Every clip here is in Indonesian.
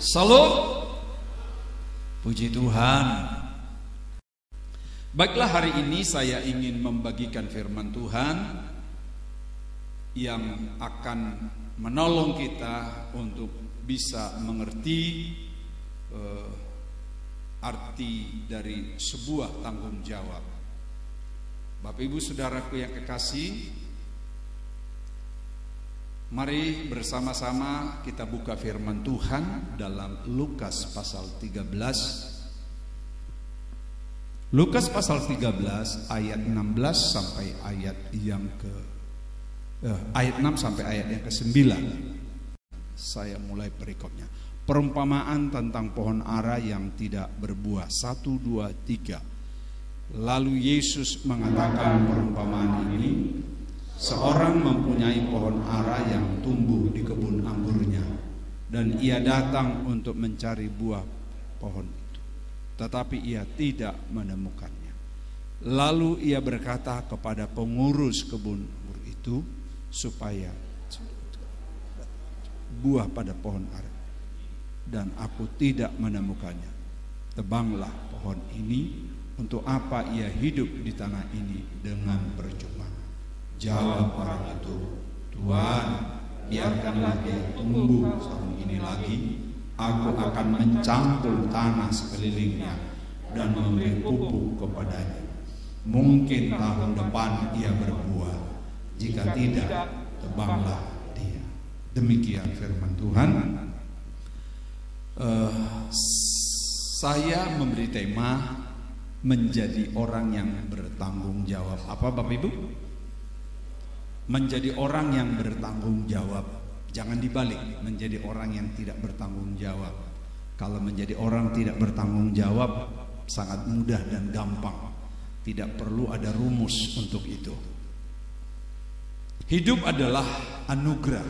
Salam. Puji Tuhan. Baiklah, hari ini saya ingin membagikan firman Tuhan yang akan menolong kita untuk bisa mengerti arti dari sebuah tanggung jawab. Bapak Ibu Saudaraku yang kekasih, mari bersama-sama kita buka firman Tuhan dalam Lukas pasal 13. Lukas pasal 13 ayat 16 sampai ayat yang ayat 6 sampai ayat yang ke-9. Saya mulai perikopnya. Perumpamaan tentang pohon ara yang tidak berbuah. 1, 2, 3. Lalu Yesus mengatakan perumpamaan ini. Seorang mempunyai pohon ara yang tumbuh di kebun anggurnya, dan ia datang untuk mencari buah pohon itu, tetapi ia tidak menemukannya. Lalu ia berkata kepada pengurus kebun anggur itu supaya buah pada pohon ara, dan aku tidak menemukannya. Tebanglah pohon ini. Untuk apa ia hidup di tanah ini dengan percuma? Jawab orang itu, Tuhan, biarkanlah dia tumbuh tahun ini lagi. Aku akan mencangkul tanah sekelilingnya dan memberi pupuk kepadanya. Mungkin tahun depan ia berbuah. Jika tidak, tebanglah dia. Demikian firman Tuhan. Saya memberi tema menjadi orang yang bertanggung jawab. Apa Bapak Ibu? Menjadi orang yang bertanggung jawab. Jangan dibalik, menjadi orang yang tidak bertanggung jawab. Kalau menjadi orang tidak bertanggung jawab sangat mudah dan gampang. Tidak perlu ada rumus untuk itu. Hidup adalah anugerah.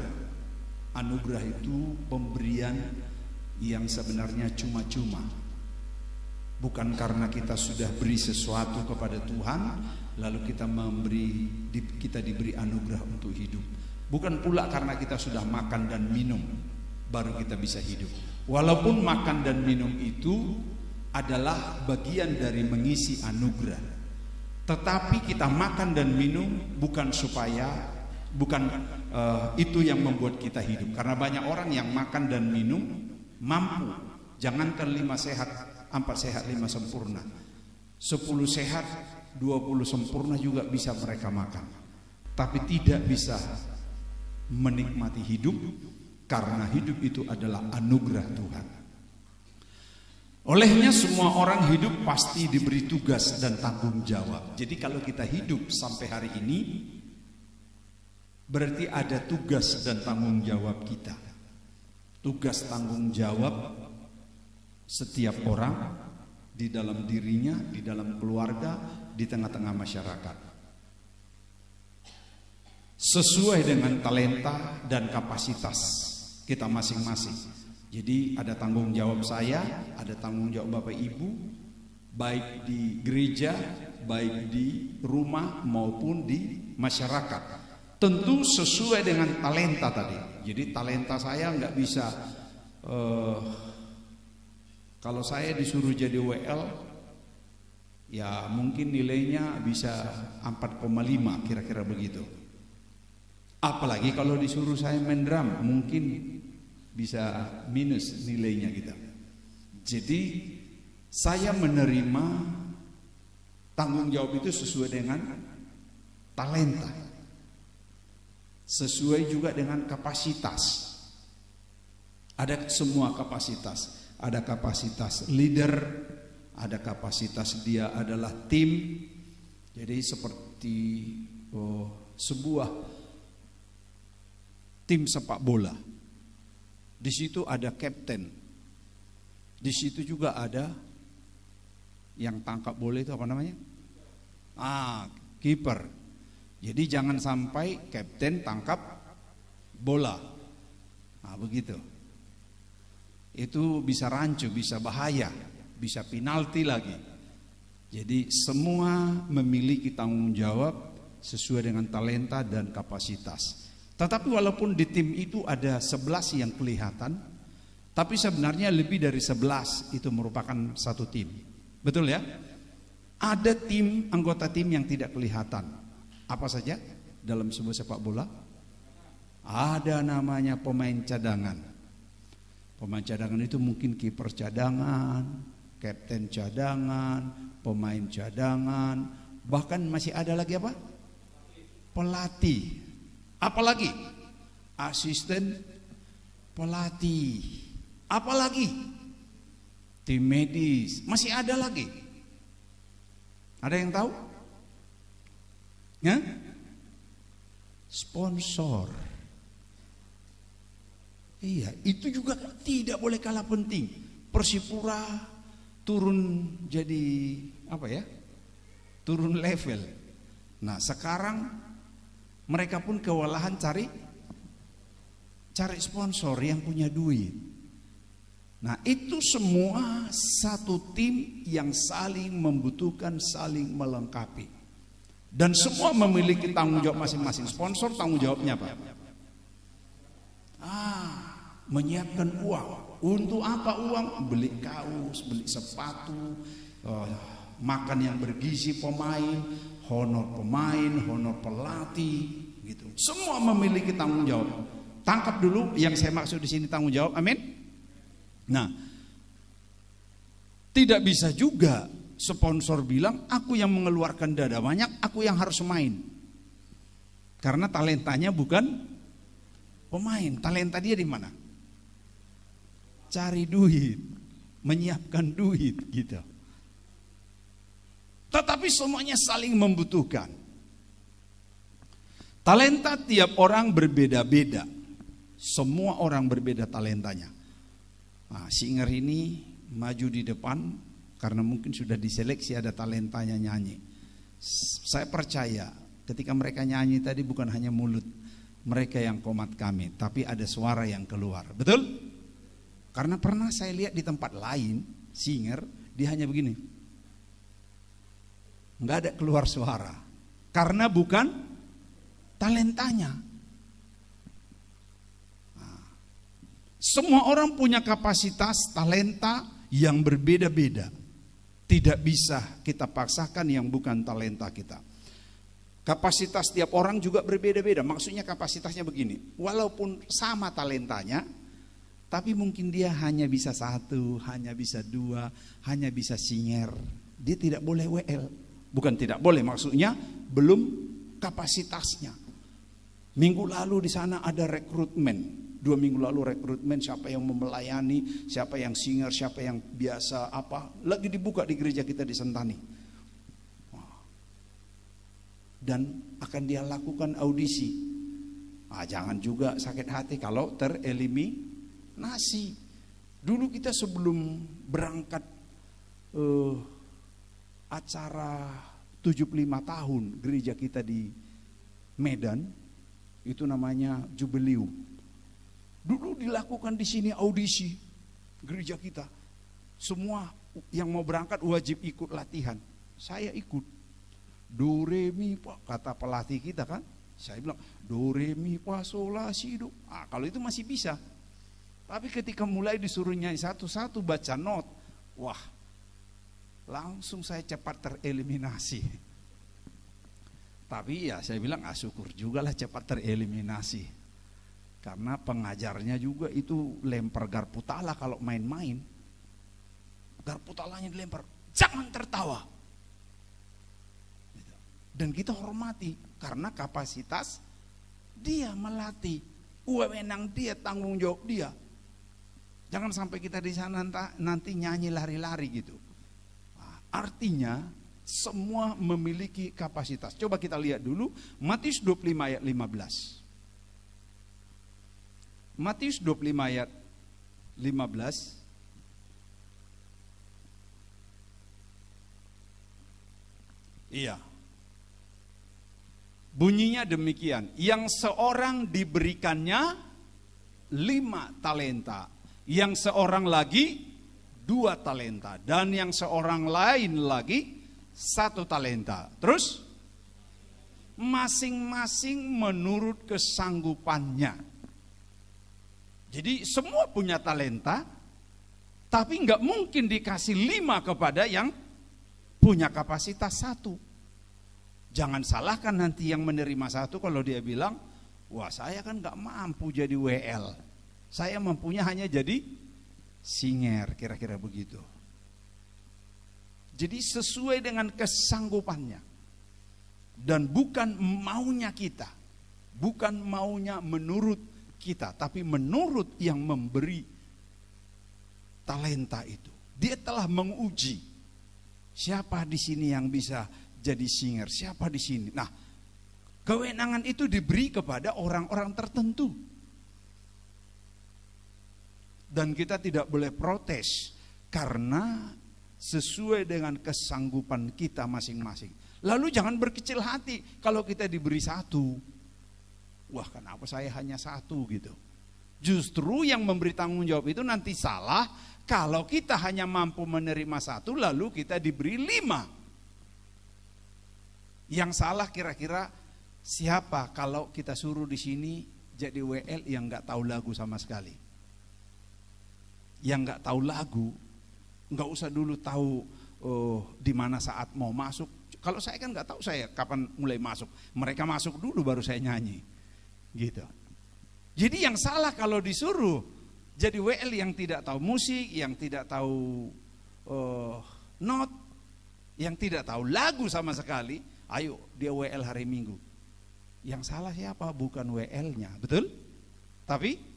Anugerah itu pemberian yang sebenarnya cuma-cuma. Bukan karena kita sudah beri sesuatu kepada Tuhan lalu kita diberi anugerah untuk hidup. Bukan pula karena kita sudah makan dan minum baru kita bisa hidup. Walaupun makan dan minum itu adalah bagian dari mengisi anugerah, tetapi kita makan dan minum bukan itu yang membuat kita hidup. Karena banyak orang yang makan dan minum mampu, jangankan 5 sehat, 4 sehat, 5 sempurna, 10 sehat, 20 sempurna juga bisa mereka makan, tapi tidak bisa menikmati hidup, karena hidup itu adalah anugerah Tuhan. Olehnya semua orang hidup pasti diberi tugas dan tanggung jawab. Jadi kalau kita hidup sampai hari ini, berarti ada tugas dan tanggung jawab kita. Tugas tanggung jawab setiap orang di dalam dirinya, di dalam keluarga, di tengah-tengah masyarakat, sesuai dengan talenta dan kapasitas kita masing-masing. Jadi ada tanggung jawab saya, ada tanggung jawab Bapak Ibu, baik di gereja, baik di rumah maupun di masyarakat. Tentu sesuai dengan talenta tadi. Jadi talenta saya nggak bisa kalau saya disuruh jadi WL, ya mungkin nilainya bisa 4,5 kira-kira begitu. Apalagi kalau disuruh saya main drum, mungkin bisa minus nilainya gitu. Jadi saya menerima tanggung jawab itu sesuai dengan talenta, sesuai juga dengan kapasitas. Ada semua kapasitas. Ada kapasitas leader, ada kapasitas dia adalah tim. Jadi seperti sebuah tim sepak bola. Di situ ada kapten. Di situ juga ada yang tangkap bola itu apa namanya? Kiper. Jadi jangan sampai kapten tangkap bola. Begitu. Itu bisa rancu, bisa bahaya, bisa penalti lagi. Jadi semua memiliki tanggung jawab sesuai dengan talenta dan kapasitas. Tetapi walaupun di tim itu ada 11 yang kelihatan, Tapi sebenarnya lebih dari 11 itu merupakan satu tim. Betul ya? Ada tim, anggota tim yang tidak kelihatan. Apa saja dalam sebuah sepak bola? Ada namanya pemain cadangan. Pemain cadangan itu mungkin kiper cadangan, kapten cadangan, pemain cadangan, bahkan masih ada lagi apa? Pelatih. Apalagi? Asisten pelatih. Apalagi? Tim medis. Masih ada lagi. Ada yang tahu? Ya? Sponsor. Iya, itu juga tidak boleh kalah penting. Persipura turun jadi apa ya? Turun level. Nah, sekarang mereka pun kewalahan cari sponsor yang punya duit. Nah, itu semua satu tim yang saling membutuhkan, saling melengkapi. Dan semua memiliki tanggung jawab masing-masing. Sponsor tanggung jawabnya apa? Menyiapkan uang. Untuk apa uang? Beli kaos, beli sepatu, makan yang bergizi pemain, honor pelatih, gitu. Semua memiliki tanggung jawab. Tangkap dulu yang saya maksud di sini tanggung jawab. Amin. Nah, tidak bisa juga sponsor bilang aku yang mengeluarkan dana banyak, aku yang harus main. Karena talentanya bukan pemain, talenta dia di mana? Cari duit, menyiapkan duit gitu. Tetapi semuanya saling membutuhkan. Talenta tiap orang berbeda-beda. Semua orang berbeda talentanya. Nah, singer ini maju di depan karena mungkin sudah diseleksi ada talentanya nyanyi. Saya percaya ketika mereka nyanyi tadi bukan hanya mulut mereka yang komat kami, tapi ada suara yang keluar. Betul? Karena pernah saya lihat di tempat lain, singer, dia hanya begini. Nggak ada keluar suara. Karena bukan talentanya. Nah, semua orang punya kapasitas, talenta yang berbeda-beda. Tidak bisa kita paksakan yang bukan talenta kita. Kapasitas tiap orang juga berbeda-beda. Maksudnya kapasitasnya begini. Walaupun sama talentanya, tapi mungkin dia hanya bisa 1, hanya bisa 2, hanya bisa singer. Dia tidak boleh WL. Bukan tidak boleh, maksudnya belum kapasitasnya. Minggu lalu di sana ada rekrutmen. 2 minggu lalu rekrutmen, siapa yang melayani, siapa yang singer, siapa yang biasa apa. Lagi dibuka di gereja kita di Sentani. Dan akan dia lakukan audisi. Jangan juga sakit hati kalau tereliminasi. Dulu kita sebelum berangkat acara 75 tahun gereja kita di Medan, itu namanya Jubileum. Dulu dilakukan di sini audisi gereja kita. Semua yang mau berangkat wajib ikut latihan. Saya ikut. Do re mi fa, kata pelatih kita kan. Saya bilang do re mi fa sol la si do. Kalau itu masih bisa. Tapi ketika mulai disuruh nyanyi satu-satu baca not, wah, langsung saya cepat tereliminasi. Tapi ya saya bilang syukur juga lah cepat tereliminasi. Karena pengajarnya juga itu lempar garpu tala kalau main-main. Garpu talanya dilempar, jangan tertawa. Dan kita hormati karena kapasitas dia melatih, wewenang dia, tanggung jawab dia. Jangan sampai kita di sana nanti nyanyi lari-lari gitu. Artinya semua memiliki kapasitas. Coba kita lihat dulu Matius 25 ayat 15. Matius 25 ayat 15. Iya. Bunyinya demikian, yang seorang diberikannya 5 talenta, yang seorang lagi 2 talenta, dan yang seorang lain lagi 1 talenta. Terus masing-masing menurut kesanggupannya. Jadi semua punya talenta, tapi nggak mungkin dikasih 5 kepada yang punya kapasitas 1. Jangan salahkan nanti yang menerima 1 kalau dia bilang, wah saya kan nggak mampu jadi WL, saya mampunya hanya jadi singer, kira-kira begitu. Jadi sesuai dengan kesanggupannya, dan bukan maunya kita, bukan maunya menurut kita, tapi menurut yang memberi talenta itu. Dia telah menguji siapa di sini yang bisa jadi singer, siapa di sini. Nah, kewenangan itu diberi kepada orang-orang tertentu. Dan kita tidak boleh protes karena sesuai dengan kesanggupan kita masing-masing. Lalu jangan berkecil hati kalau kita diberi 1. Wah, kenapa saya hanya 1 gitu. Justru yang memberi tanggung jawab itu nanti salah kalau kita hanya mampu menerima 1 lalu kita diberi 5. Yang salah kira-kira siapa kalau kita suruh di sini jadi WL yang nggak tahu lagu sama sekali. Yang nggak tahu lagu, nggak usah dulu tahu di mana saat mau masuk. Kalau saya kan nggak tahu saya kapan mulai masuk. Mereka masuk dulu baru saya nyanyi, gitu. Jadi yang salah kalau disuruh jadi WL yang tidak tahu musik, yang tidak tahu not, yang tidak tahu lagu sama sekali. Ayo dia WL hari Minggu. Yang salah siapa? Bukan WL-nya, betul? Tapi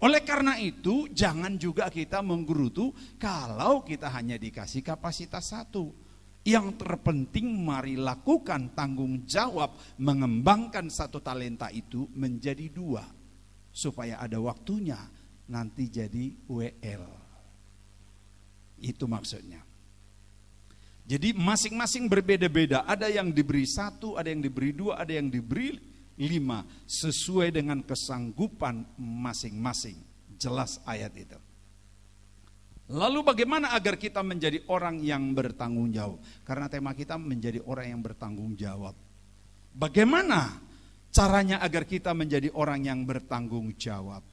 oleh karena itu jangan juga kita menggerutu kalau kita hanya dikasih kapasitas 1. Yang terpenting mari lakukan tanggung jawab mengembangkan 1 talenta itu menjadi 2. Supaya ada waktunya nanti jadi WL. Itu maksudnya. Jadi masing-masing berbeda-beda. Ada yang diberi 1, ada yang diberi 2, ada yang diberi 5. Sesuai dengan kesanggupan masing-masing. Jelas ayat itu. Lalu bagaimana agar kita menjadi orang yang bertanggung jawab? Karena tema kita menjadi orang yang bertanggung jawab. Bagaimana caranya agar kita menjadi orang yang bertanggung jawab?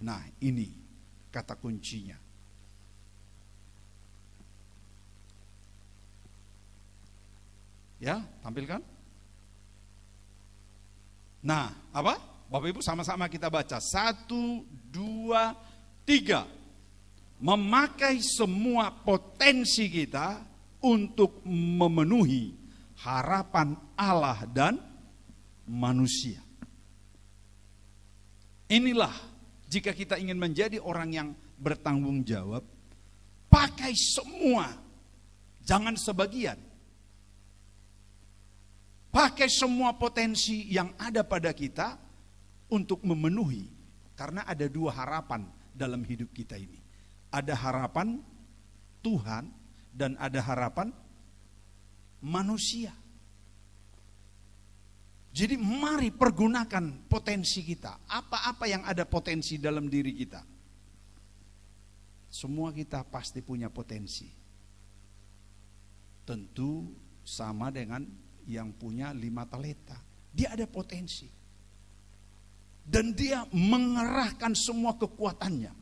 Nah, ini kata kuncinya. Ya, tampilkan. Nah, apa? Bapak Ibu sama-sama kita baca. 1, 2, 3. Memakai semua potensi kita untuk memenuhi harapan Allah dan manusia. Inilah jika kita ingin menjadi orang yang bertanggung jawab, pakai semua, jangan sebagian. Pakai semua potensi yang ada pada kita untuk memenuhi. Karena ada 2 harapan dalam hidup kita ini. Ada harapan Tuhan dan ada harapan manusia. Jadi mari pergunakan potensi kita. Apa-apa yang ada potensi dalam diri kita. Semua kita pasti punya potensi. Tentu sama dengan yang punya 5 talenta. Dia ada potensi. Dan dia mengerahkan semua kekuatannya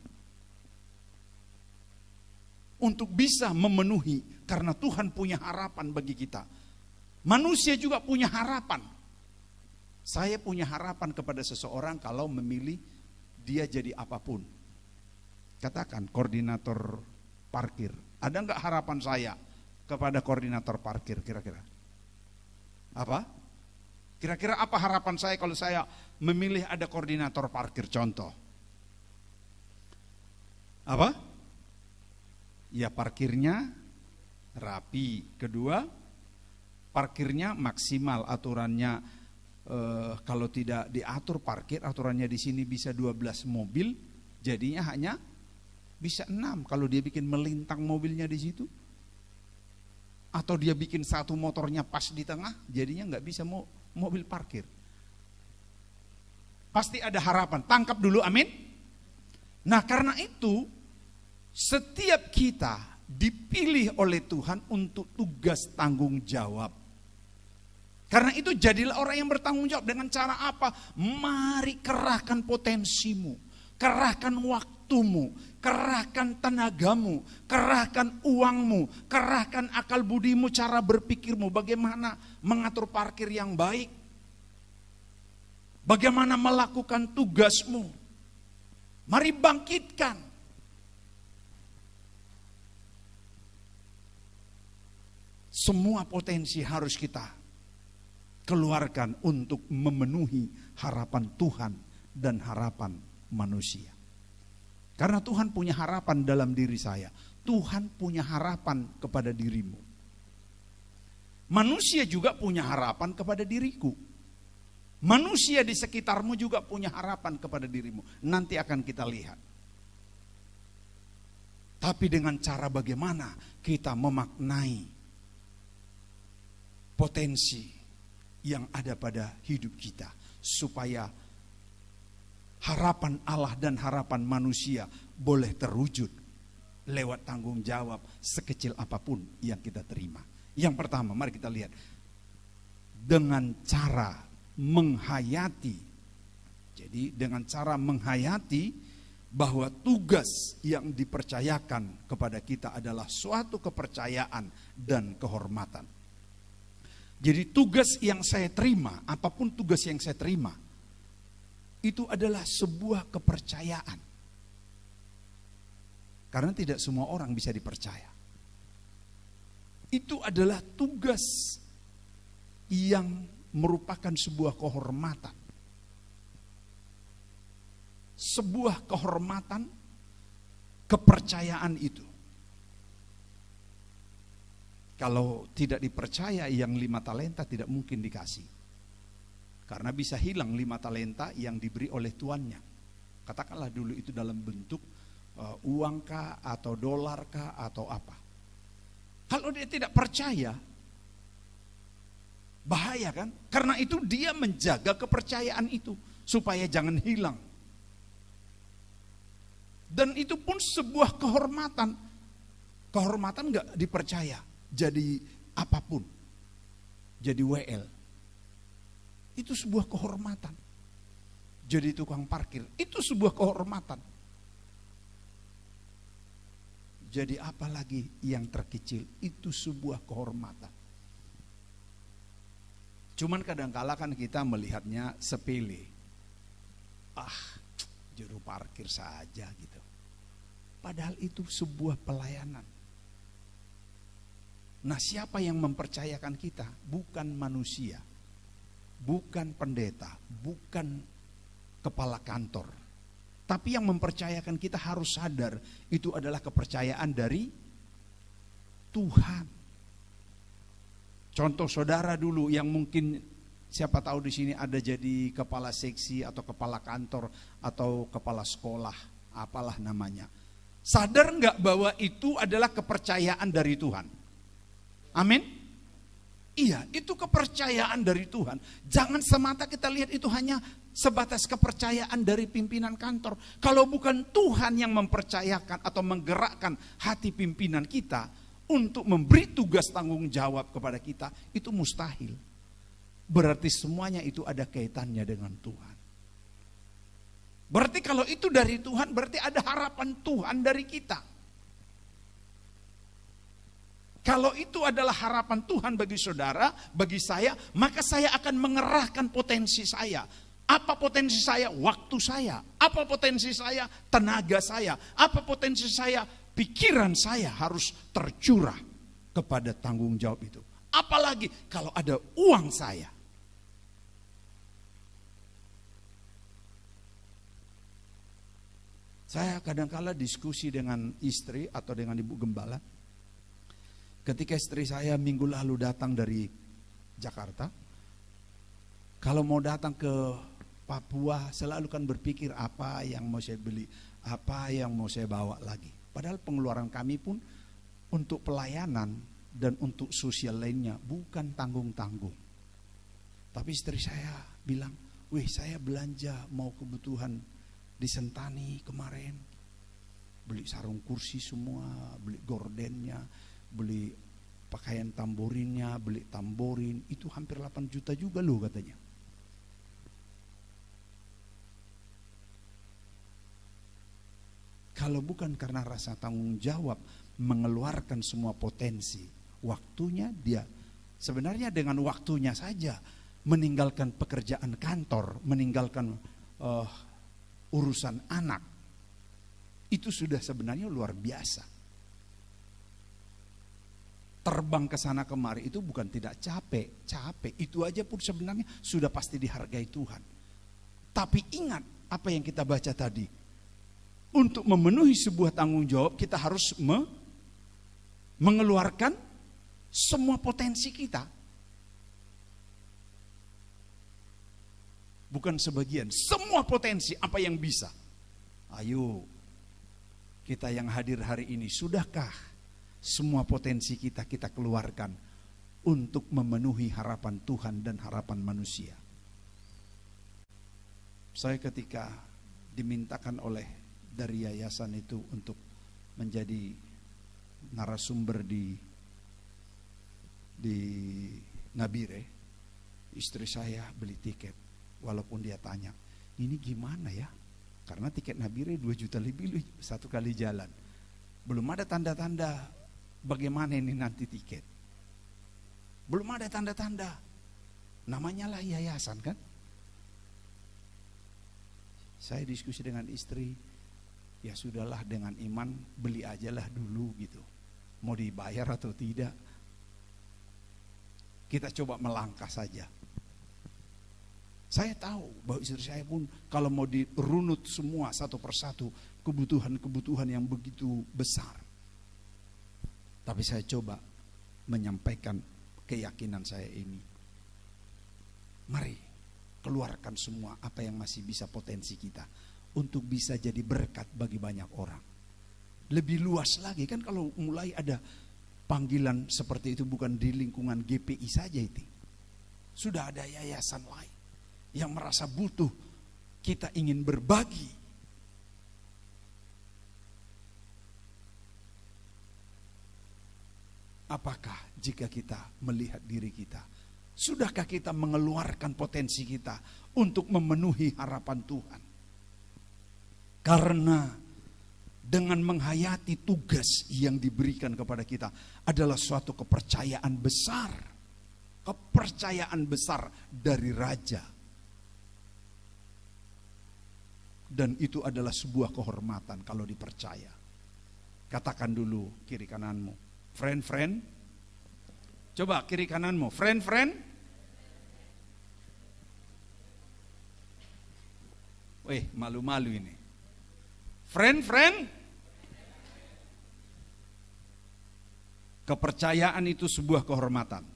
untuk bisa memenuhi, karena Tuhan punya harapan bagi kita. Manusia juga punya harapan. Saya punya harapan kepada seseorang kalau memilih dia jadi apapun. Katakan koordinator parkir. Ada enggak harapan saya kepada koordinator parkir kira-kira? Apa? Kira-kira apa harapan saya kalau saya memilih ada koordinator parkir? Contoh. Apa? Ya parkirnya rapi. Kedua, parkirnya maksimal. Aturannya kalau tidak diatur parkir, aturannya di sini bisa 12 mobil, jadinya hanya bisa 6. Kalau dia bikin melintang mobilnya di situ, atau dia bikin 1 motornya pas di tengah, jadinya nggak bisa mobil parkir. Pasti ada harapan. Tangkap dulu, amin. Nah karena itu setiap kita dipilih oleh Tuhan untuk tugas tanggung jawab. Karena itu jadilah orang yang bertanggung jawab. Dengan cara apa? Mari kerahkan potensimu, kerahkan waktumu, kerahkan tenagamu, kerahkan uangmu, kerahkan akal budimu, cara berpikirmu. Bagaimana mengatur parkir yang baik, bagaimana melakukan tugasmu. Mari bangkitkan. Semua potensi harus kita keluarkan untuk memenuhi harapan Tuhan dan harapan manusia. Karena Tuhan punya harapan dalam diri saya. Tuhan punya harapan kepada dirimu. Manusia juga punya harapan kepada diriku. Manusia di sekitarmu juga punya harapan kepada dirimu. Nanti akan kita lihat. Tapi dengan cara bagaimana kita memaknai potensi yang ada pada hidup kita, supaya harapan Allah dan harapan manusia boleh terwujud lewat tanggung jawab sekecil apapun yang kita terima. Yang pertama, mari kita lihat. Dengan cara menghayati. Jadi dengan cara menghayati bahwa tugas yang dipercayakan kepada kita adalah suatu kepercayaan dan kehormatan. Jadi tugas yang saya terima, apapun tugas yang saya terima, itu adalah sebuah kepercayaan. Karena tidak semua orang bisa dipercaya. Itu adalah tugas yang merupakan sebuah kehormatan. Sebuah kehormatan, kepercayaan itu. Kalau tidak dipercaya yang 5 talenta tidak mungkin dikasih. Karena bisa hilang 5 talenta yang diberi oleh tuannya. Katakanlah dulu itu dalam bentuk uang kah atau dolar kah atau apa. Kalau dia tidak percaya, bahaya kan? Karena itu dia menjaga kepercayaan itu supaya jangan hilang. Dan itu pun sebuah kehormatan. Kehormatan gak dipercaya. Jadi apapun, jadi WL, itu sebuah kehormatan. Jadi tukang parkir, itu sebuah kehormatan. Jadi apalagi yang terkecil, itu sebuah kehormatan. Cuman kadang-kala kan kita melihatnya sepele. Juru parkir saja gitu. Padahal itu sebuah pelayanan. Nah, siapa yang mempercayakan kita? Bukan manusia, bukan pendeta, bukan kepala kantor. Tapi yang mempercayakan kita harus sadar, itu adalah kepercayaan dari Tuhan. Contoh saudara dulu yang mungkin siapa tahu di sini ada jadi kepala seksi atau kepala kantor atau kepala sekolah, apalah namanya. Sadar nggak bahwa itu adalah kepercayaan dari Tuhan? Amin. Iya, itu kepercayaan dari Tuhan. Jangan semata kita lihat itu hanya sebatas kepercayaan dari pimpinan kantor. Kalau bukan Tuhan yang mempercayakan atau menggerakkan hati pimpinan kita untuk memberi tugas tanggung jawab kepada kita, itu mustahil. Berarti semuanya itu ada kaitannya dengan Tuhan. Berarti kalau itu dari Tuhan, berarti ada harapan Tuhan dari kita. Kalau itu adalah harapan Tuhan bagi saudara, bagi saya, maka saya akan mengerahkan potensi saya. Apa potensi saya? Waktu saya. Apa potensi saya? Tenaga saya. Apa potensi saya? Pikiran saya harus tercurah kepada tanggung jawab itu. Apalagi kalau ada uang saya. Saya kadang-kala diskusi dengan istri atau dengan ibu gembala. Ketika istri saya minggu lalu datang dari Jakarta, kalau mau datang ke Papua selalu kan berpikir apa yang mau saya beli, apa yang mau saya bawa lagi. Padahal pengeluaran kami pun untuk pelayanan dan untuk sosial lainnya bukan tanggung-tanggung. Tapi istri saya bilang, wih saya belanja mau kebutuhan di Sentani kemarin. Beli sarung kursi semua, beli gordennya, beli Pakaian tamborinnya, beli tamborin, itu hampir 8 juta juga loh katanya. Kalau bukan karena rasa tanggung jawab mengeluarkan semua potensi, waktunya dia sebenarnya dengan waktunya saja meninggalkan pekerjaan kantor, meninggalkan urusan anak, itu sudah sebenarnya luar biasa. Terbang ke sana kemari itu bukan tidak capek, itu aja pun sebenarnya sudah pasti dihargai Tuhan. Tapi ingat apa yang kita baca tadi, untuk memenuhi sebuah tanggung jawab kita harus mengeluarkan semua potensi kita. Bukan sebagian, semua potensi apa yang bisa. Ayo, kita yang hadir hari ini, sudahkah semua potensi kita keluarkan untuk memenuhi harapan Tuhan dan harapan manusia? Saya ketika dimintakan dari yayasan itu untuk menjadi narasumber di Nabire, istri saya beli tiket. Walaupun dia tanya, ini gimana ya? Karena tiket Nabire 2 juta lebih satu kali jalan. Belum ada tanda-tanda bagaimana ini nanti tiket. Belum ada tanda-tanda. Namanya lah yayasan kan. Saya diskusi dengan istri, ya sudahlah dengan iman beli ajalah dulu gitu. Mau dibayar atau tidak, kita coba melangkah saja. Saya tahu bahwa istri saya pun kalau mau dirunut semua satu persatu kebutuhan-kebutuhan yang begitu besar. Tapi saya coba menyampaikan keyakinan saya ini. Mari keluarkan semua apa yang masih bisa potensi kita untuk bisa jadi berkat bagi banyak orang. Lebih luas lagi kan kalau mulai ada panggilan seperti itu bukan di lingkungan GPI saja itu. Sudah ada yayasan lain yang merasa butuh, kita ingin berbagi. Apakah jika kita melihat diri kita, sudahkah kita mengeluarkan potensi kita untuk memenuhi harapan Tuhan? Karena dengan menghayati tugas yang diberikan kepada kita adalah suatu kepercayaan besar. Kepercayaan besar dari Raja. Dan itu adalah sebuah kehormatan kalau dipercaya. Katakan dulu kiri kananmu, friend. Coba kiri kananmu, friend. Weh, malu-malu ini. Friend. Kepercayaan itu sebuah kehormatan.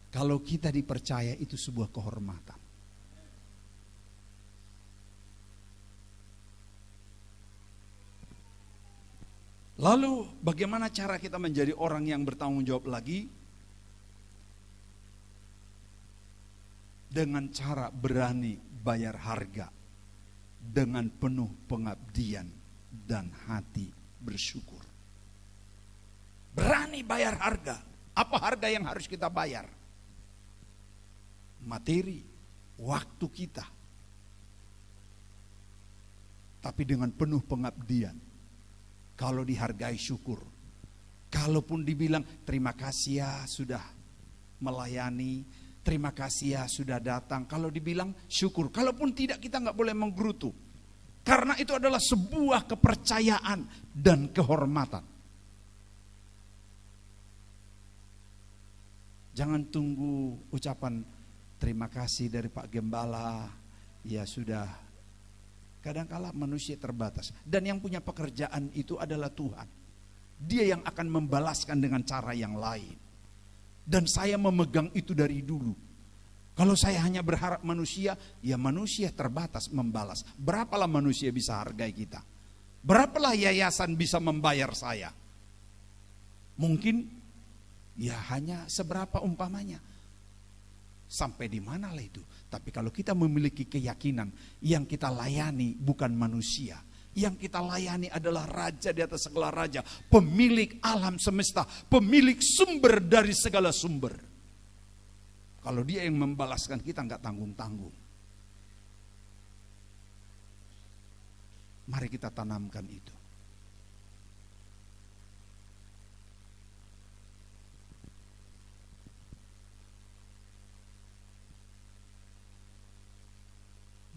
Kalau kita dipercaya itu sebuah kehormatan. Lalu bagaimana cara kita menjadi orang yang bertanggung jawab lagi? Dengan cara berani bayar harga, dengan penuh pengabdian dan hati bersyukur. Berani bayar harga. Apa harga yang harus kita bayar? Materi, waktu kita. Tapi dengan penuh pengabdian. Kalau dihargai syukur. Kalaupun dibilang terima kasih ya sudah melayani, terima kasih ya sudah datang. Kalau dibilang syukur. Kalaupun tidak, kita nggak boleh menggerutu. Karena itu adalah sebuah kepercayaan dan kehormatan. Jangan tunggu ucapan terima kasih dari Pak Gembala. Ya sudah. Kadang-kala manusia terbatas. Dan yang punya pekerjaan itu adalah Tuhan. Dia yang akan membalaskan dengan cara yang lain. Dan saya memegang itu dari dulu. Kalau saya hanya berharap manusia, ya manusia terbatas membalas. Berapalah manusia bisa hargai kita? Berapalah yayasan bisa membayar saya? Mungkin ya hanya seberapa umpamanya. Sampai di manalah itu. Tapi kalau kita memiliki keyakinan yang kita layani bukan manusia, Yang kita layani adalah Raja di atas segala raja, pemilik alam semesta, pemilik sumber dari segala sumber. Kalau Dia yang membalaskan kita nggak tanggung-tanggung. Mari kita tanamkan itu.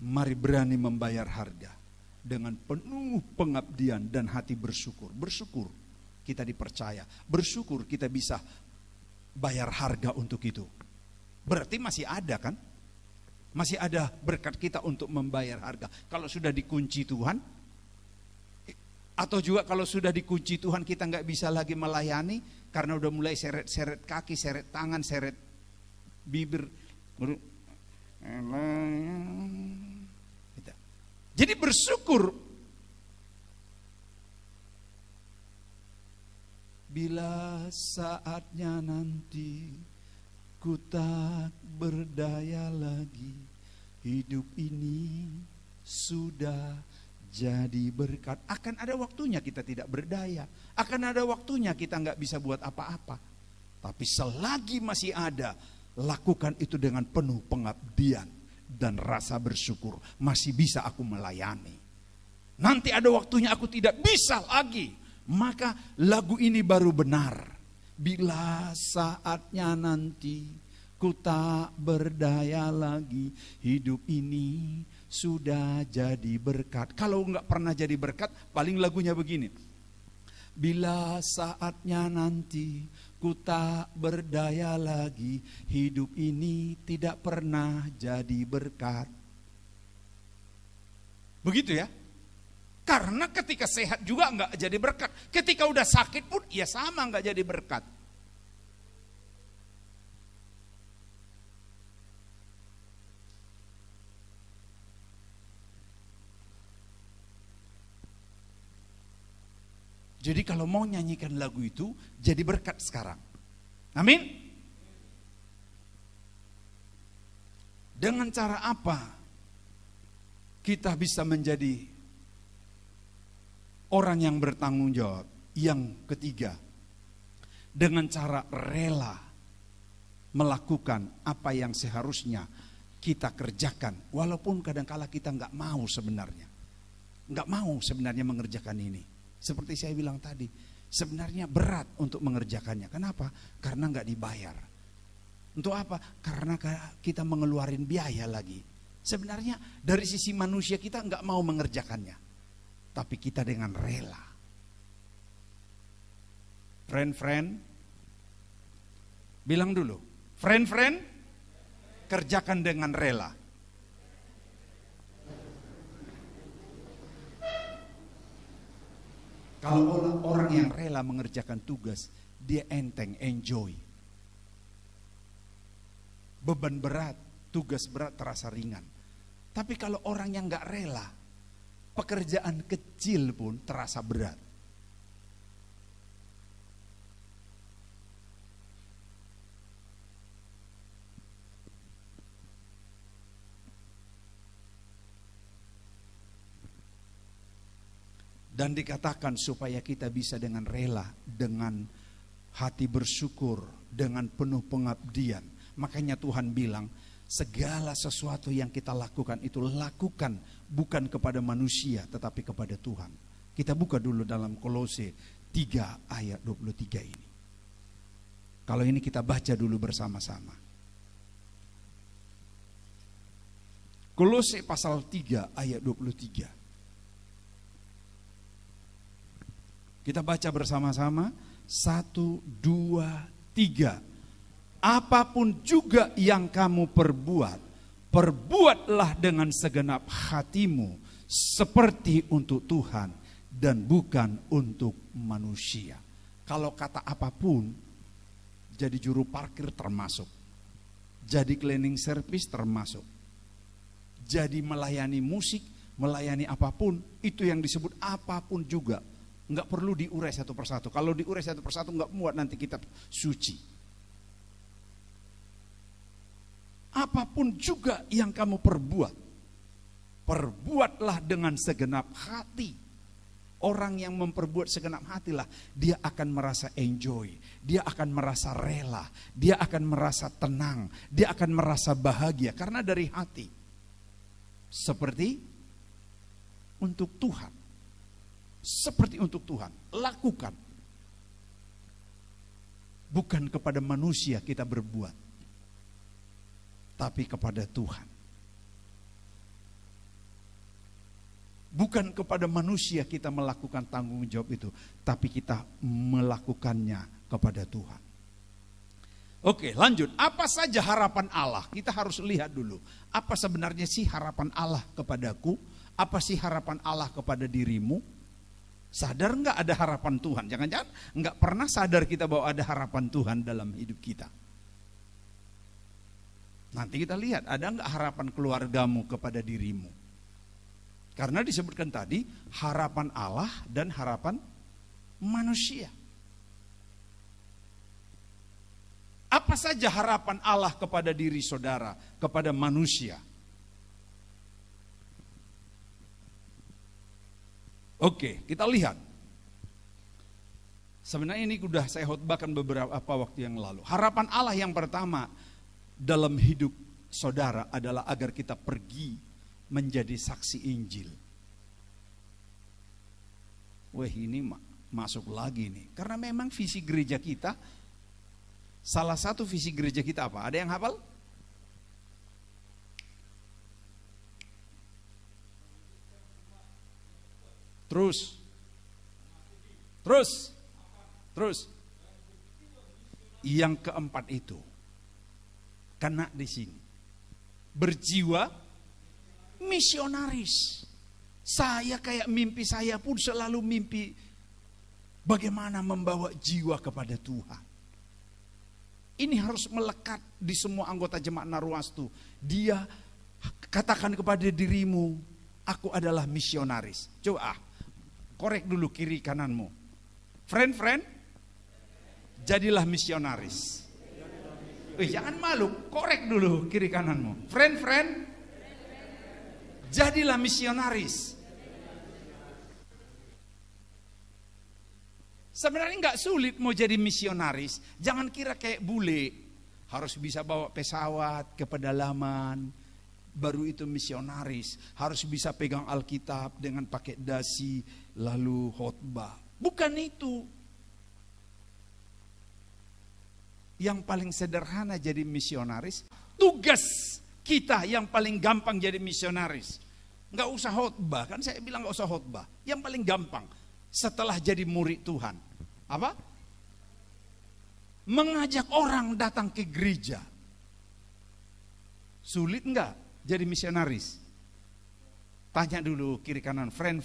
Mari berani membayar harga dengan penuh pengabdian dan hati bersyukur. Bersyukur kita dipercaya, bersyukur kita bisa bayar harga untuk itu. Berarti masih ada kan? Masih ada berkat kita untuk membayar harga. Kalau sudah dikunci Tuhan, atau juga kalau sudah dikunci Tuhan kita nggak bisa lagi melayani karena udah mulai seret-seret kaki, seret tangan, seret bibir. Jadi bersyukur. Bila saatnya nanti ku tak berdaya lagi, hidup ini sudah jadi berkat. Akan ada waktunya kita tidak berdaya, akan ada waktunya kita nggak bisa buat apa-apa. Tapi selagi masih ada, lakukan itu dengan penuh pengabdian dan rasa bersyukur. Masih bisa aku melayani. Nanti ada waktunya aku tidak bisa lagi, maka lagu ini baru benar. Bila saatnya nanti ku tak berdaya lagi, hidup ini sudah jadi berkat. Kalau nggak pernah jadi berkat, paling lagunya begini. Bila saatnya nanti ku tak berdaya lagi, hidup ini tidak pernah jadi berkat. Begitu ya. Karena ketika sehat juga nggak jadi berkat. Ketika udah sakit pun ya sama nggak jadi berkat. Jadi kalau mau nyanyikan lagu itu, jadi berkat sekarang. Amin. Dengan cara apa kita bisa menjadi orang yang bertanggung jawab? Yang ketiga, dengan cara rela melakukan apa yang seharusnya kita kerjakan. Walaupun kadang-kala kita nggak mau sebenarnya. Nggak mau sebenarnya mengerjakan ini. Seperti saya bilang tadi, sebenarnya berat untuk mengerjakannya. Kenapa? Karena nggak dibayar. Untuk apa? Karena kita mengeluarin biaya lagi. Sebenarnya dari sisi manusia kita nggak mau mengerjakannya, tapi kita dengan rela. Friend, bilang dulu, friend, kerjakan dengan rela. Kalau orang yang rela mengerjakan tugas, dia enteng, enjoy. Beban berat, tugas berat terasa ringan. Tapi kalau orang yang gak rela, pekerjaan kecil pun terasa berat. Dan dikatakan supaya kita bisa dengan rela, dengan hati bersyukur, dengan penuh pengabdian. Makanya Tuhan bilang, segala sesuatu yang kita lakukan itu lakukan bukan kepada manusia tetapi kepada Tuhan. Kita buka dulu dalam Kolose 3 ayat 23 ini. Kalau ini kita baca dulu bersama-sama. Kolose pasal 3 ayat 23. Kita baca bersama-sama. 1, 2, 3. Apapun juga yang kamu perbuat, perbuatlah dengan segenap hatimu, seperti untuk Tuhan dan bukan untuk manusia. Kalau kata apapun, jadi juru parkir termasuk, jadi cleaning service termasuk, jadi melayani musik, melayani apapun, itu yang disebut apapun juga. Enggak perlu diurai satu persatu. Kalau diurai satu persatu enggak muat nanti kitab suci. Apapun juga yang kamu perbuat, Perbuatlah dengan segenap hati. Orang yang memperbuat segenap hatilah, dia akan merasa enjoy, dia akan merasa rela, dia akan merasa tenang, dia akan merasa bahagia karena dari hati. Seperti untuk Tuhan. Seperti untuk Tuhan, lakukan. Bukan kepada manusia kita berbuat, tapi kepada Tuhan. Bukan kepada manusia kita melakukan tanggung jawab itu, tapi kita melakukannya kepada Tuhan. Oke, lanjut. Apa saja harapan Allah? Kita harus lihat dulu. Apa sebenarnya sih harapan Allah kepadaku? Apa sih harapan Allah kepada dirimu? Sadar nggak ada harapan Tuhan? Jangan-jangan nggak pernah sadar kita bahwa ada harapan Tuhan dalam hidup kita. Nanti kita lihat, ada nggak harapan keluargamu kepada dirimu? Karena disebutkan tadi harapan Allah dan harapan manusia. Apa saja harapan Allah kepada diri saudara, kepada manusia? Oke, kita lihat. Sebenarnya ini sudah saya khotbahkan beberapa waktu yang lalu. Harapan Allah yang pertama dalam hidup saudara adalah agar kita pergi menjadi saksi Injil. Wah, ini masuk lagi nih. Karena memang visi gereja kita, salah satu visi gereja kita apa? Ada yang hafal? Terus. Yang keempat itu kena di sini. Berjiwa misionaris. Saya kayak mimpi saya pun selalu mimpi bagaimana membawa jiwa kepada Tuhan. Ini harus melekat di semua anggota jemaat Narwastu. Dia katakan kepada dirimu, aku adalah misionaris. Coba korek dulu kiri kananmu. Friend, jadilah misionaris. Jangan malu, korek dulu kiri kananmu. Friend, jadilah misionaris. Sebenarnya nggak sulit mau jadi misionaris. Jangan kira kayak bule, harus bisa bawa pesawat ke pedalaman, baru itu misionaris. Harus bisa pegang Alkitab dengan pakai dasi, lalu khotbah. Bukan itu. Yang paling sederhana jadi misionaris, tugas kita yang paling gampang jadi misionaris. Nggak usah khotbah, kan saya bilang nggak usah khotbah. Yang paling gampang setelah jadi murid Tuhan, apa? Mengajak orang datang ke gereja. Sulit nggak jadi misionaris? Tanya dulu kiri kanan, friend.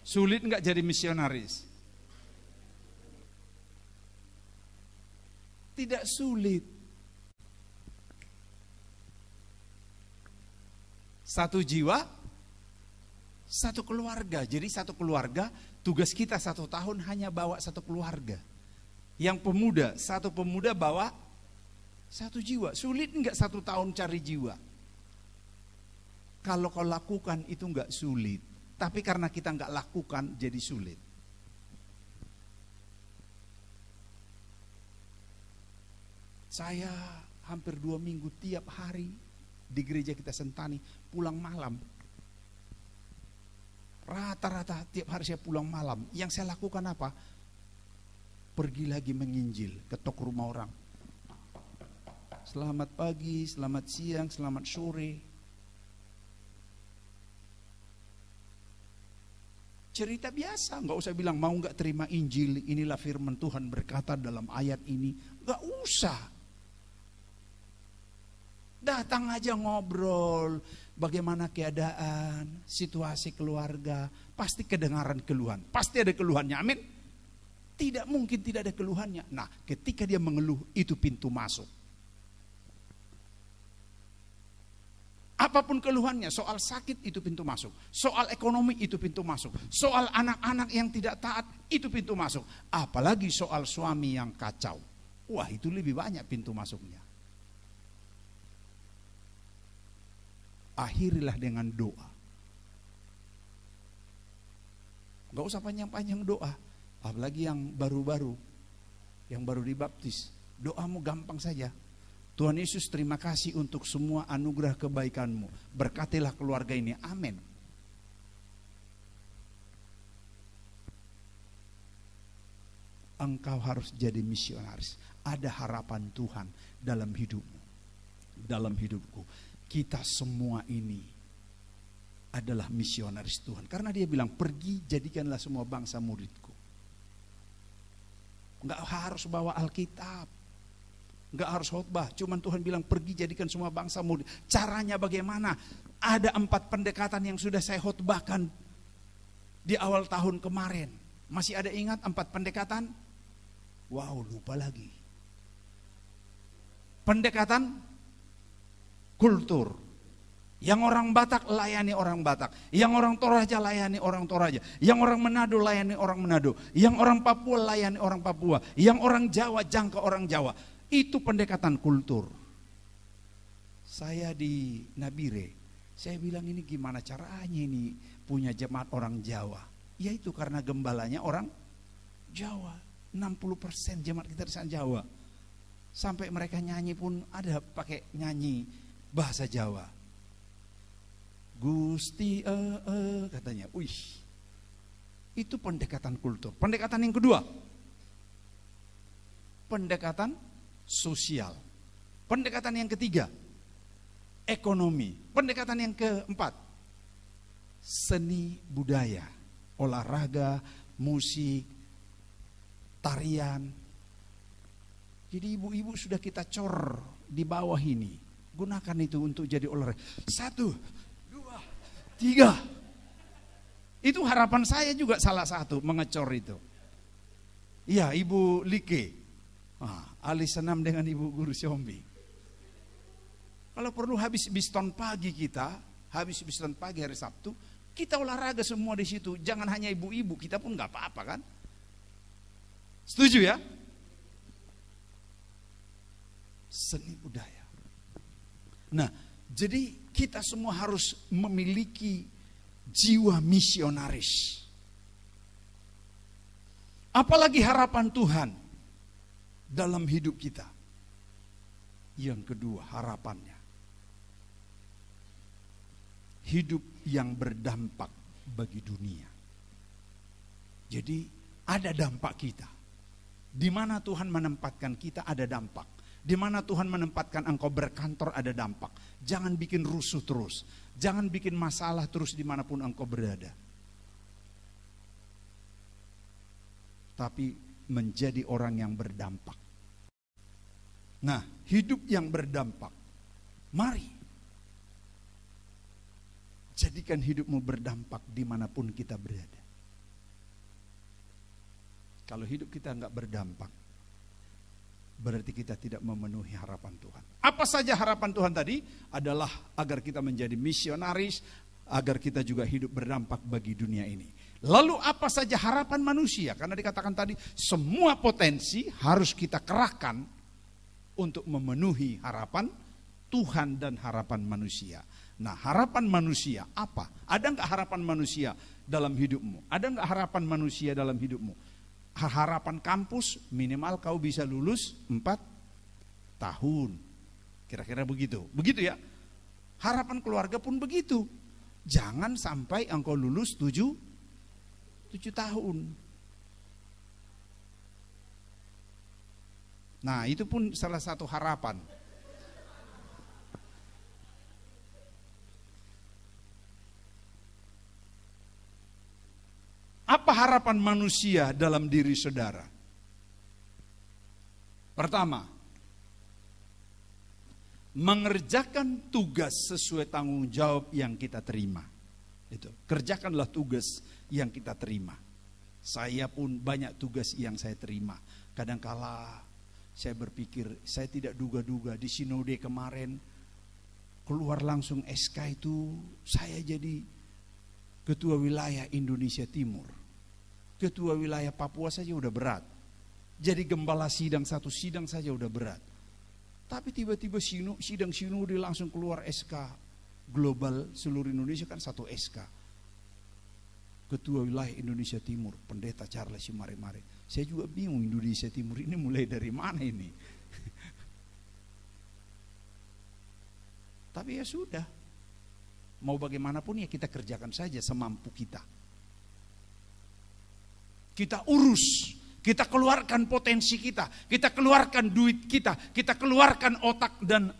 Sulit nggak jadi misionaris? Tidak sulit. Satu jiwa, satu keluarga. Jadi satu keluarga, tugas kita 1 tahun hanya bawa satu keluarga. Yang pemuda, satu pemuda bawa 1 jiwa. Sulit enggak 1 tahun cari jiwa? Kalau kau lakukan itu enggak sulit. Tapi karena kita enggak lakukan jadi sulit. Saya hampir 2 minggu tiap hari di gereja kita Sentani pulang malam. Rata-rata tiap hari saya pulang malam. Yang saya lakukan apa? Pergi lagi menginjil, ketok rumah orang. Selamat pagi, selamat siang, selamat sore. Cerita biasa, nggak usah bilang mau nggak terima Injil. Inilah firman Tuhan berkata dalam ayat ini. Nggak usah. Datang aja ngobrol, bagaimana keadaan, situasi keluarga, pasti kedengaran keluhan, pasti ada keluhannya, amin. Tidak mungkin tidak ada keluhannya. Nah, ketika dia mengeluh, itu pintu masuk. Apapun keluhannya, soal sakit itu pintu masuk, soal ekonomi itu pintu masuk, soal anak-anak yang tidak taat itu pintu masuk, apalagi soal suami yang kacau. Wah, itu lebih banyak pintu masuknya. akhirilah dengan doa. Gak usah panjang-panjang doa, apalagi yang baru-baru, yang baru dibaptis. Doamu gampang saja. Tuhan Yesus, terima kasih untuk semua anugerah kebaikan-Mu. Berkatilah keluarga ini. Amin. Engkau harus jadi misionaris. Ada harapan Tuhan dalam hidupmu, dalam hidupku. Kita semua ini adalah misionaris Tuhan. Karena dia bilang, pergi jadikanlah semua bangsa muridku. Enggak harus bawa Alkitab, enggak harus khotbah. Cuman Tuhan bilang, pergi jadikan semua bangsa murid. Caranya bagaimana? Ada 4 pendekatan yang sudah saya khotbahkan di awal tahun kemarin. Masih ada ingat 4 pendekatan? Wow, lupa lagi. Pendekatan kultur. Yang orang Batak layani orang Batak, yang orang Toraja layani orang Toraja, yang orang Manado layani orang Manado, yang orang Papua layani orang Papua, yang orang Jawa jangka orang Jawa. Itu pendekatan kultur. Saya di Nabire, saya bilang, ini gimana caranya ini punya jemaat orang Jawa? Ya itu karena gembalanya orang Jawa. 60% jemaat kita di sana Jawa. Sampai mereka nyanyi pun ada pakai nyanyi bahasa Jawa. Gusti katanya. Wih. Itu pendekatan kultur. Pendekatan yang kedua, pendekatan sosial. Pendekatan yang ketiga, ekonomi. Pendekatan yang keempat, seni budaya, olahraga, musik, tarian. Jadi ibu-ibu sudah kita cor di bawah ini. Gunakan itu untuk jadi olahraga. 1, 2, 3. Itu harapan saya juga salah satu mengecor itu. Iya, Ibu Like. Ali senam dengan Ibu Guru Syombi. Kalau perlu habis biston pagi kita, habis biston pagi hari Sabtu, kita olahraga semua di situ. Jangan hanya ibu-ibu, kita pun nggak apa-apa kan? Setuju ya? Seni budaya. Nah, jadi kita semua harus memiliki jiwa misionaris. Apalagi harapan Tuhan dalam hidup kita. Yang kedua, harapannya, hidup yang berdampak bagi dunia. Jadi ada dampak kita. Di mana Tuhan menempatkan kita ada dampak. Di mana Tuhan menempatkan engkau berkantor ada dampak. Jangan bikin rusuh terus. Jangan bikin masalah terus dimanapun engkau berada. Tapi menjadi orang yang berdampak. Nah, hidup yang berdampak. Mari. Jadikan hidupmu berdampak dimanapun kita berada. Kalau hidup kita enggak berdampak, berarti kita tidak memenuhi harapan Tuhan. Apa saja harapan Tuhan tadi? Adalah agar kita menjadi misionaris, agar kita juga hidup berdampak bagi dunia ini. Lalu apa saja harapan manusia? Karena dikatakan tadi, semua potensi harus kita kerahkan untuk memenuhi harapan Tuhan dan harapan manusia. Nah, harapan manusia apa? Ada enggak harapan manusia dalam hidupmu? Ada enggak harapan manusia dalam hidupmu? Harapan kampus minimal kau bisa lulus 4 tahun. Kira-kira begitu. Begitu ya. Harapan keluarga pun begitu. Jangan sampai engkau lulus 7 tahun. Nah, itu pun salah satu harapan. Apa harapan manusia dalam diri saudara? Pertama, mengerjakan tugas sesuai tanggung jawab yang kita terima. Itu, kerjakanlah tugas yang kita terima. Saya pun banyak tugas yang saya terima. Kadangkala saya berpikir, saya tidak duga-duga di sinode kemarin keluar langsung SK itu saya jadi Ketua wilayah Indonesia Timur. Ketua wilayah Papua saja udah berat. Jadi gembala sidang satu sidang saja udah berat. Tapi tiba-tiba sidang sinode langsung keluar SK global seluruh Indonesia kan 1 SK. Ketua Wilayah Indonesia Timur, Pendeta Charles Simare-Mare. Saya juga bingung Indonesia Timur ini mulai dari mana ini. Tapi ya sudah, mau bagaimanapun ya kita kerjakan saja semampu kita. Kita urus, kita keluarkan potensi kita keluarkan duit kita keluarkan otak dan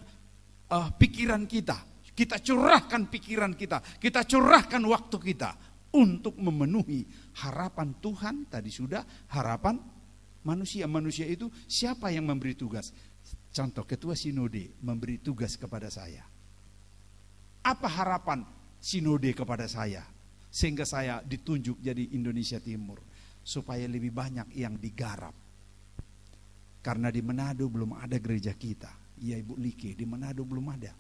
pikiran kita curahkan pikiran kita curahkan waktu kita untuk memenuhi harapan Tuhan. Tadi sudah, harapan manusia. Manusia itu siapa yang memberi tugas? Contoh, ketua sinode memberi tugas kepada saya. Apa harapan sinode kepada saya? Sehingga saya ditunjuk jadi Indonesia Timur. Supaya lebih banyak yang digarap. Karena di Manado belum ada gereja kita. Iya Ibu Like, di Manado belum ada.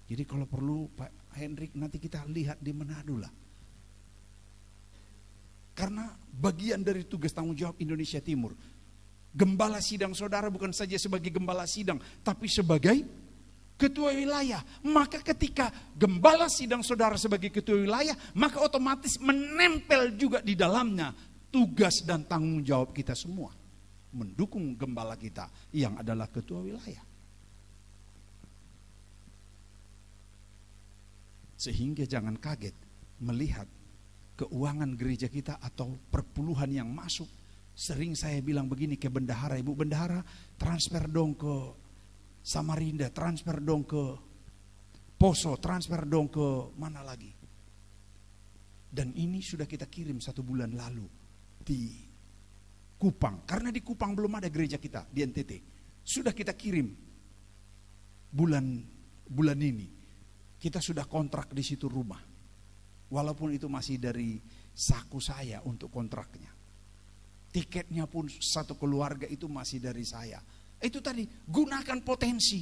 Jadi kalau perlu Pak Hendrik nanti kita lihat di Manado lah. Karena bagian dari tugas tanggung jawab Indonesia Timur. Gembala sidang saudara bukan saja sebagai gembala sidang, tapi sebagai ketua wilayah. Maka ketika gembala sidang saudara sebagai ketua wilayah, maka otomatis menempel juga di dalamnya tugas dan tanggung jawab kita semua. Mendukung gembala kita yang adalah ketua wilayah. Sehingga jangan kaget melihat keuangan gereja kita atau perpuluhan yang masuk. Sering saya bilang begini ke bendahara, Ibu bendahara, transfer dong ke Samarinda, transfer dong ke Poso, transfer dong ke mana lagi. Dan ini sudah kita kirim 1 bulan lalu di Kupang. Karena di Kupang belum ada gereja kita di NTT. Sudah kita kirim bulan ini. Kita sudah kontrak di situ rumah. Walaupun itu masih dari saku saya untuk kontraknya. Tiketnya pun satu keluarga itu masih dari saya. Itu tadi, gunakan potensi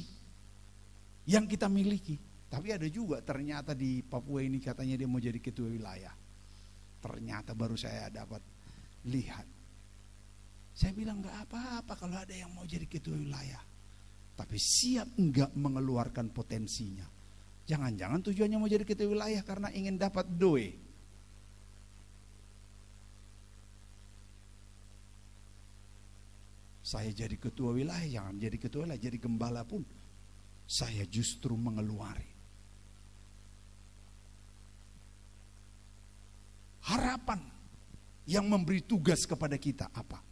yang kita miliki. Tapi ada juga ternyata di Papua ini katanya dia mau jadi ketua wilayah. Ternyata baru saya dapat lihat. Saya bilang gak apa-apa kalau ada yang mau jadi ketua wilayah. Tapi siap enggak mengeluarkan potensinya. Jangan-jangan tujuannya mau jadi ketua wilayah karena ingin dapat doe. Saya jadi ketua wilayah, jangan jadi ketua wilayah, jadi gembala pun saya justru mengeluari. Harapan yang memberi tugas kepada kita apa?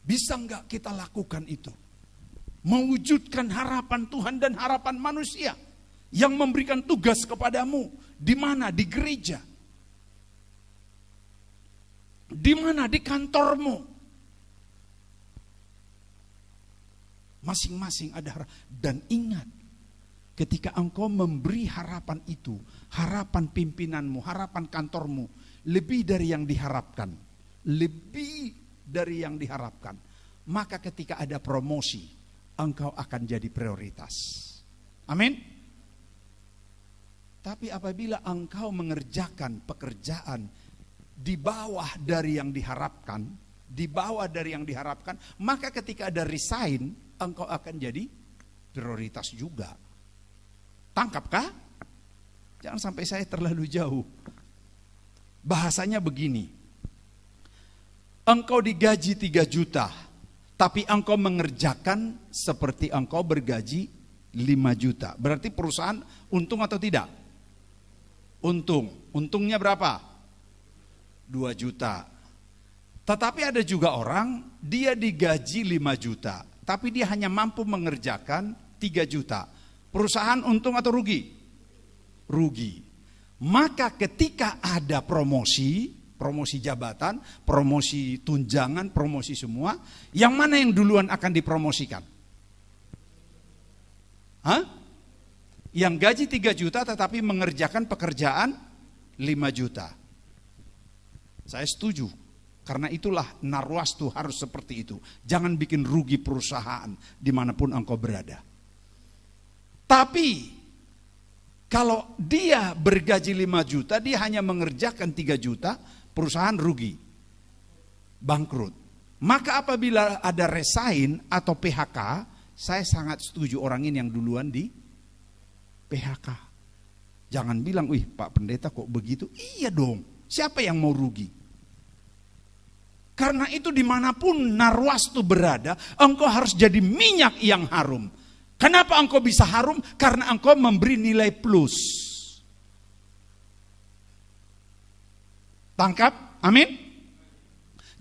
Bisa enggak kita lakukan itu? Mewujudkan harapan Tuhan dan harapan manusia yang memberikan tugas kepadamu. Di mana? Di gereja. Di mana? Di kantormu. Masing-masing ada harapan. Dan ingat, ketika engkau memberi harapan itu, harapan pimpinanmu, harapan kantormu, lebih dari yang diharapkan. Lebih dari yang diharapkan. Maka ketika ada promosi, engkau akan jadi prioritas. Amin. Tapi apabila engkau mengerjakan pekerjaan di bawah dari yang diharapkan, maka ketika ada resign, engkau akan jadi prioritas juga. Tangkapkah? Jangan sampai saya terlalu jauh. Bahasanya begini. Engkau digaji 3 juta, tapi engkau mengerjakan seperti engkau bergaji 5 juta. Berarti perusahaan untung atau tidak? Untung. Untungnya berapa? 2 juta. Tetapi ada juga orang, dia digaji 5 juta. Tapi dia hanya mampu mengerjakan 3 juta. Perusahaan untung atau rugi? Rugi. Maka ketika ada promosi jabatan, promosi tunjangan, promosi semua, yang mana yang duluan akan dipromosikan? Hah? Yang gaji 3 juta tetapi mengerjakan pekerjaan 5 juta. Saya setuju. Karena itulah Narwastu harus seperti itu. Jangan bikin rugi perusahaan dimanapun engkau berada. Tapi kalau dia bergaji 5 juta, dia hanya mengerjakan 3 juta, perusahaan rugi, bangkrut. Maka apabila ada resign atau PHK, saya sangat setuju orang ini yang duluan di PHK. Jangan bilang, wih Pak Pendeta kok begitu. Iya dong, siapa yang mau rugi? Karena itu dimanapun Narwastu berada, engkau harus jadi minyak yang harum. Kenapa engkau bisa harum? Karena engkau memberi nilai plus. Tangkap? Amin.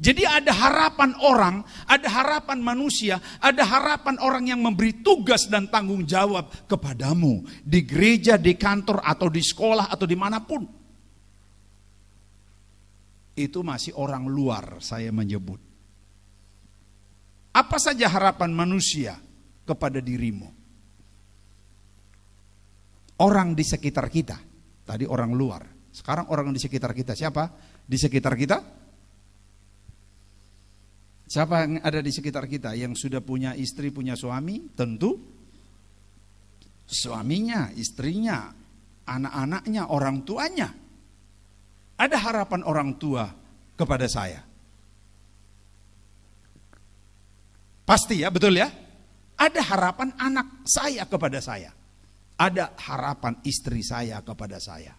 Jadi ada harapan orang, ada harapan manusia, ada harapan orang yang memberi tugas dan tanggung jawab kepadamu. Di gereja, di kantor, atau di sekolah, atau dimanapun. Itu masih orang luar saya menyebut. Apa saja harapan manusia kepada dirimu? Orang di sekitar kita. Tadi orang luar. Sekarang orang di sekitar kita. Siapa? Di sekitar kita? Siapa yang ada di sekitar kita? Yang sudah punya istri, punya suami? Tentu suaminya, istrinya, anak-anaknya, orang tuanya. Ada harapan orang tua kepada saya. Pasti ya, betul ya? Ada harapan anak saya kepada saya. Ada harapan istri saya kepada saya.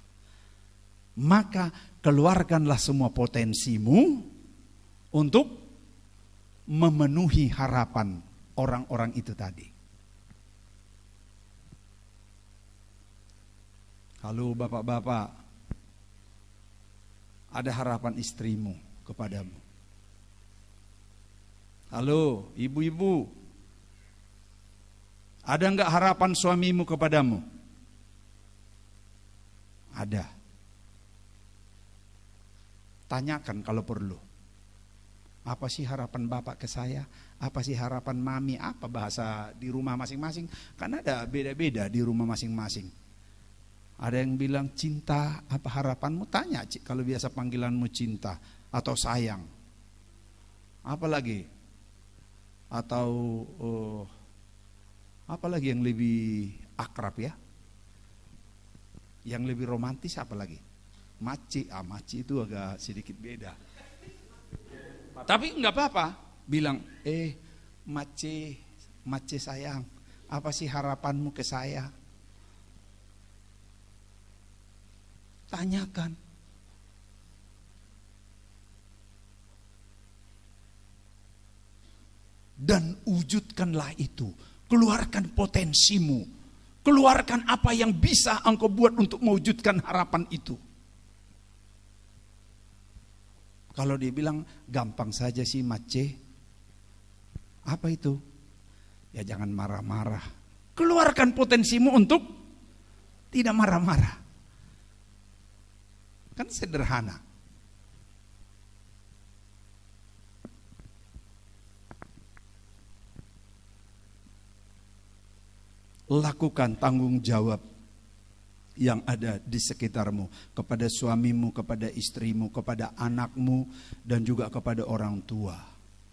Maka keluarkanlah semua potensimu untuk memenuhi harapan orang-orang itu tadi. Halo bapak-bapak, ada harapan istrimu kepadamu. Halo ibu-ibu, ada enggak harapan suamimu kepadamu? Ada. Tanyakan kalau perlu. Apa sih harapan bapak ke saya? Apa sih harapan mami? Apa bahasa di rumah masing-masing? Karena ada beda-beda di rumah masing-masing. Ada yang bilang cinta, apa harapanmu? Tanya kalau biasa panggilanmu cinta atau sayang. Apa lagi? Atau apa lagi yang lebih akrab ya? Yang lebih romantis apa lagi? Maci, maci itu agak sedikit beda. Tapi enggak apa-apa, bilang, mace sayang, apa sih harapanmu ke saya? Tanyakan. Dan wujudkanlah itu, keluarkan potensimu, keluarkan apa yang bisa engkau buat untuk mewujudkan harapan itu. Kalau dia bilang gampang saja sih mace, apa itu? Ya jangan marah-marah. Keluarkan potensimu untuk tidak marah-marah. Kan sederhana. Lakukan tanggung jawab yang ada di sekitarmu, kepada suamimu, kepada istrimu, kepada anakmu, dan juga kepada orang tua.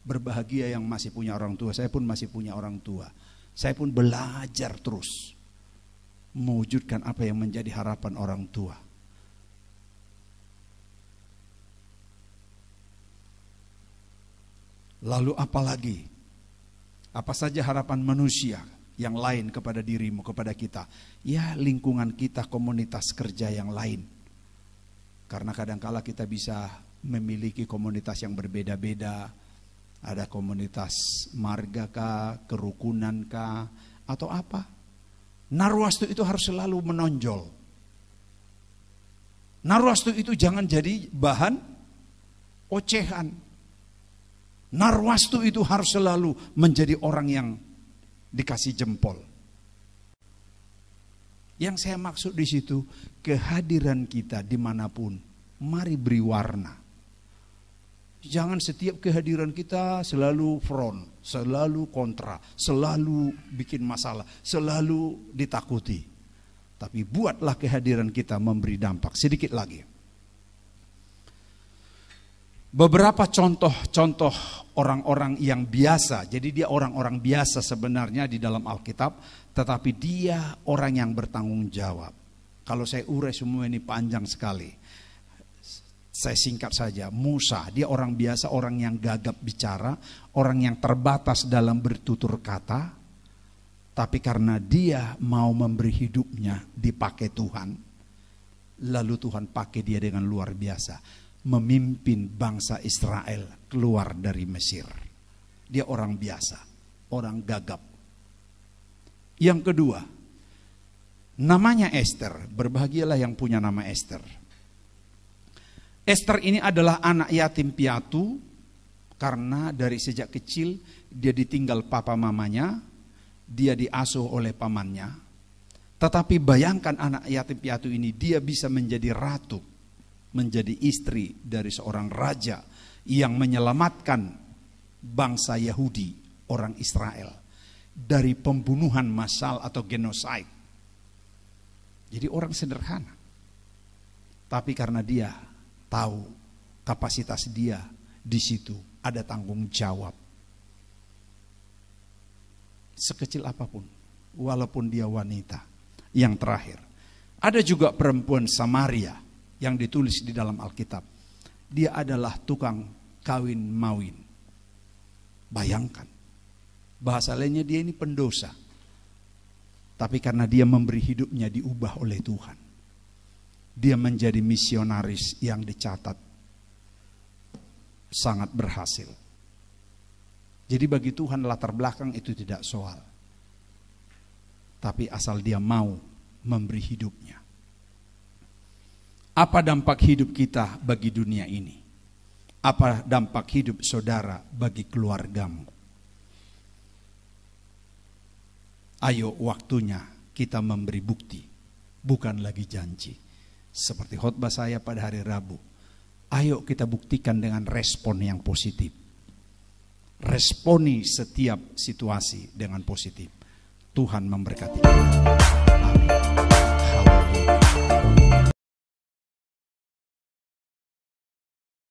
Berbahagia yang masih punya orang tua. Saya pun masih punya orang tua. Saya pun belajar terus mewujudkan apa yang menjadi harapan orang tua. Lalu apa lagi? Apa saja harapan manusia yang lain kepada dirimu, kepada kita? Ya lingkungan kita, komunitas kerja yang lain. Karena kadangkala kita bisa memiliki komunitas yang berbeda-beda. Ada komunitas marga kah, kerukunan kah, atau apa? Narwastu itu harus selalu menonjol. Narwastu itu jangan jadi bahan ocehan. Narwastu itu harus selalu menjadi orang yang dikasih jempol. Yang saya maksud di situ, kehadiran kita dimanapun, mari beri warna. Jangan setiap kehadiran kita selalu front, selalu kontra, selalu bikin masalah, selalu ditakuti. Tapi buatlah kehadiran kita memberi dampak. Sedikit lagi. Beberapa contoh-contoh orang-orang yang biasa. Jadi dia orang-orang biasa sebenarnya di dalam Alkitab, tetapi dia orang yang bertanggung jawab. Kalau saya urai semua ini panjang sekali. Saya singkat saja. Musa, dia orang biasa, orang yang gagap bicara, orang yang terbatas dalam bertutur kata. Tapi karena dia mau memberi hidupnya dipakai Tuhan, Lalu Tuhan pakai dia dengan luar biasa, memimpin bangsa Israel keluar dari Mesir. Dia orang biasa, orang gagap. Yang kedua, namanya Ester. Berbahagialah yang punya nama Ester. Ester ini adalah anak yatim piatu, karena dari sejak kecil dia ditinggal papa mamanya, dia diasuh oleh pamannya. Tetapi bayangkan anak yatim piatu ini, dia bisa menjadi ratu, menjadi istri dari seorang raja yang menyelamatkan bangsa Yahudi, orang Israel, dari pembunuhan massal atau genosida. Jadi orang sederhana. Tapi karena dia tahu kapasitas dia di situ, ada tanggung jawab. Sekecil apapun, walaupun dia wanita. Yang terakhir, ada juga perempuan Samaria yang ditulis di dalam Alkitab. Dia adalah tukang kawin mawin. Bayangkan, bahasa lainnya dia ini pendosa. Tapi karena dia memberi hidupnya diubah oleh Tuhan, dia menjadi misionaris yang dicatat sangat berhasil. Jadi bagi Tuhan latar belakang itu tidak soal. Tapi asal dia mau memberi hidupnya. Apa dampak hidup kita bagi dunia ini? Apa dampak hidup saudara bagi keluargamu? Ayo, waktunya kita memberi bukti, bukan lagi janji. Seperti khotbah saya pada hari Rabu. Ayo kita buktikan dengan respon yang positif. Responi setiap situasi dengan positif. Tuhan memberkati. Amin.